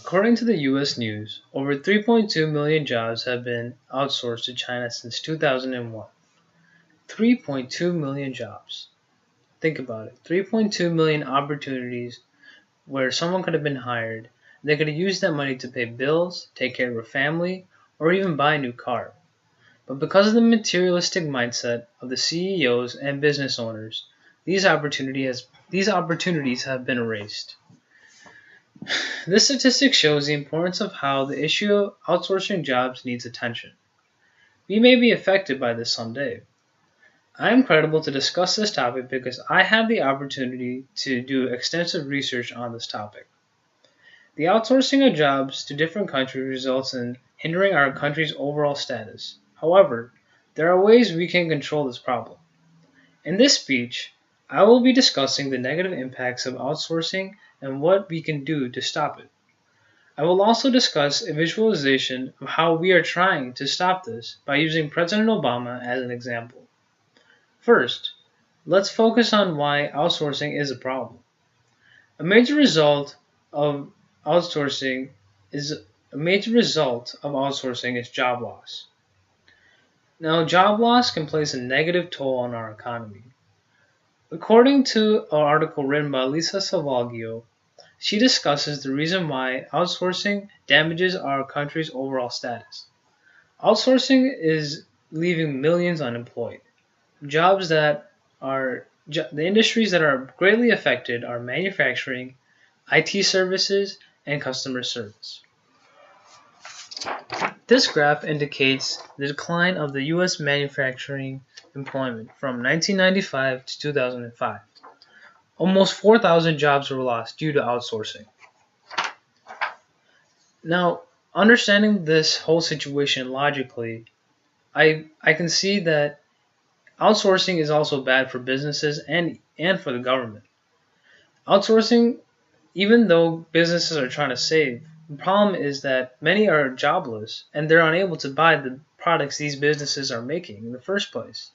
According to the US News, over 3.2 million jobs have been outsourced to China since 2001. 3.2 million jobs. Think about it. 3.2 million opportunities where someone could have been hired. They could have used that money to pay bills, take care of a family, or even buy a new car. But because of the materialistic mindset of the CEOs and business owners, these opportunities have been erased. This statistic shows the importance of how the issue of outsourcing jobs needs attention. We may be affected by this someday. I am credible to discuss this topic because I have the opportunity to do extensive research on this topic. The outsourcing of jobs to different countries results in hindering our country's overall status. However, there are ways we can control this problem. In this speech, I will be discussing the negative impacts of outsourcing and what we can do to stop it. I will also discuss a visualization of how we are trying to stop this by using President Obama as an example. First, let's focus on why outsourcing is a problem. A major result of outsourcing is job loss. Now, job loss can place a negative toll on our economy. According to an article written by Lisa Salvaggio, she discusses the reason why outsourcing damages our country's overall status. Outsourcing is leaving millions unemployed. The industries that are greatly affected are manufacturing, IT services, and customer service. This graph indicates the decline of the U.S. manufacturing employment from 1995 to 2005. Almost 4,000 jobs were lost due to outsourcing. Now, understanding this whole situation logically, I can see that outsourcing is also bad for businesses and for the government. Outsourcing, even though businesses are trying to save, the problem is that many are jobless and they're unable to buy the products these businesses are making in the first place.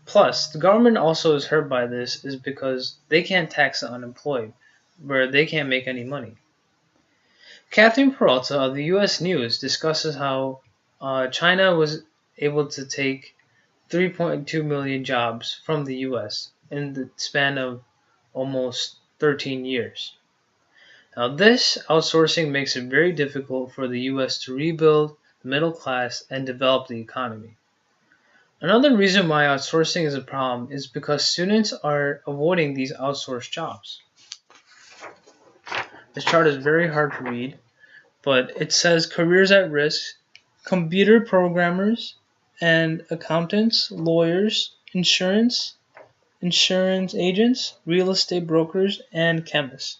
Plus, the government also is hurt by this is because they can't tax the unemployed, where they can't make any money. Catherine Peralta of the US News discusses how China was able to take 3.2 million jobs from the US in the span of almost 13 years. Now, this outsourcing makes it very difficult for the US to rebuild the middle class and develop the economy. Another reason why outsourcing is a problem is because students are avoiding these outsourced jobs. This chart is very hard to read, but it says careers at risk, computer programmers and accountants, lawyers, insurance agents, real estate brokers, and chemists.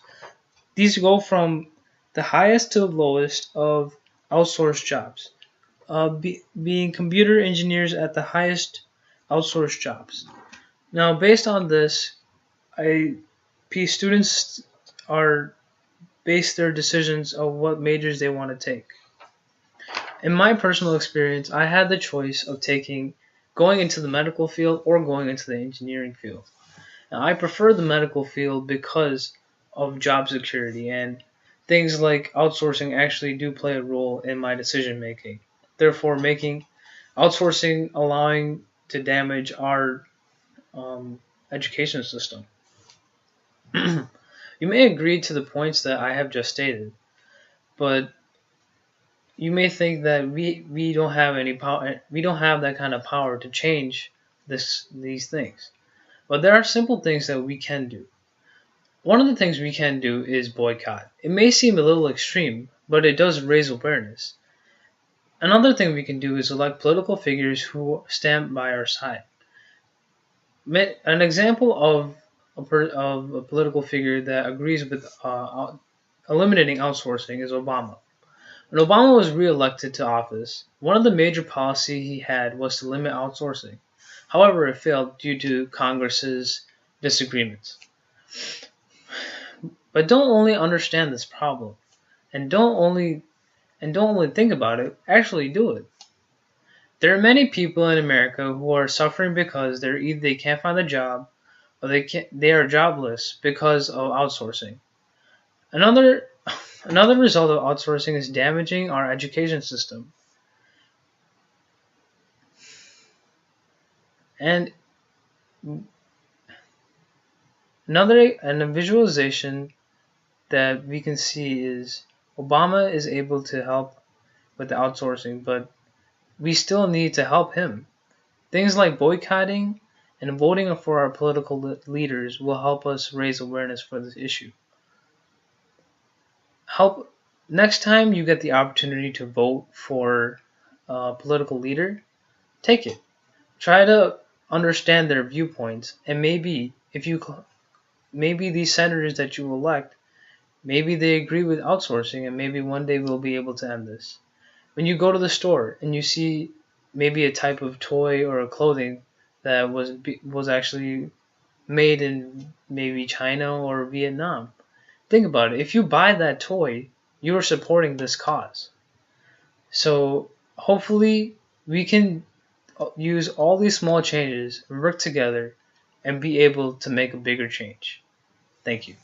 These go from the highest to the lowest of outsourced jobs, being computer engineers at the highest outsourced jobs. Now, based on this, students are base their decisions of what majors they want to take. In my personal experience, I had the choice of going into the medical field or going into the engineering field. Now, I prefer the medical field because of job security, and things like outsourcing actually do play a role in my decision making. Therefore, making outsourcing allowing to damage our education system. You may agree to the points that I have just stated, but you may think that we don't have any power. We don't have that kind of power to change these things. But there are simple things that we can do. One of the things we can do is boycott. It may seem a little extreme, but it does raise awareness. Another thing we can do is elect political figures who stand by our side. An example of a political figure that agrees with eliminating outsourcing is Obama. When Obama was re-elected to office, one of the major policies he had was to limit outsourcing. However, it failed due to Congress's disagreements. But don't only understand this problem, and don't only think about it, actually do it. There are many people in America who are suffering because they can't find a job or they are jobless because of outsourcing. Another Another result of outsourcing is damaging our education system. And a visualization that we can see is Obama is able to help with the outsourcing, but we still need to help him. Things like boycotting and voting for our political leaders will help us raise awareness for this issue. Help next time you get the opportunity to vote for a political leader, take it. Try to understand their viewpoints, and maybe these senators that you elect, maybe they agree with outsourcing, and maybe one day we'll be able to end this. When you go to the store and you see maybe a type of toy or a clothing that was actually made in maybe China or Vietnam, think about it. If you buy that toy, you are supporting this cause. So hopefully we can use all these small changes, work together, and be able to make a bigger change. Thank you.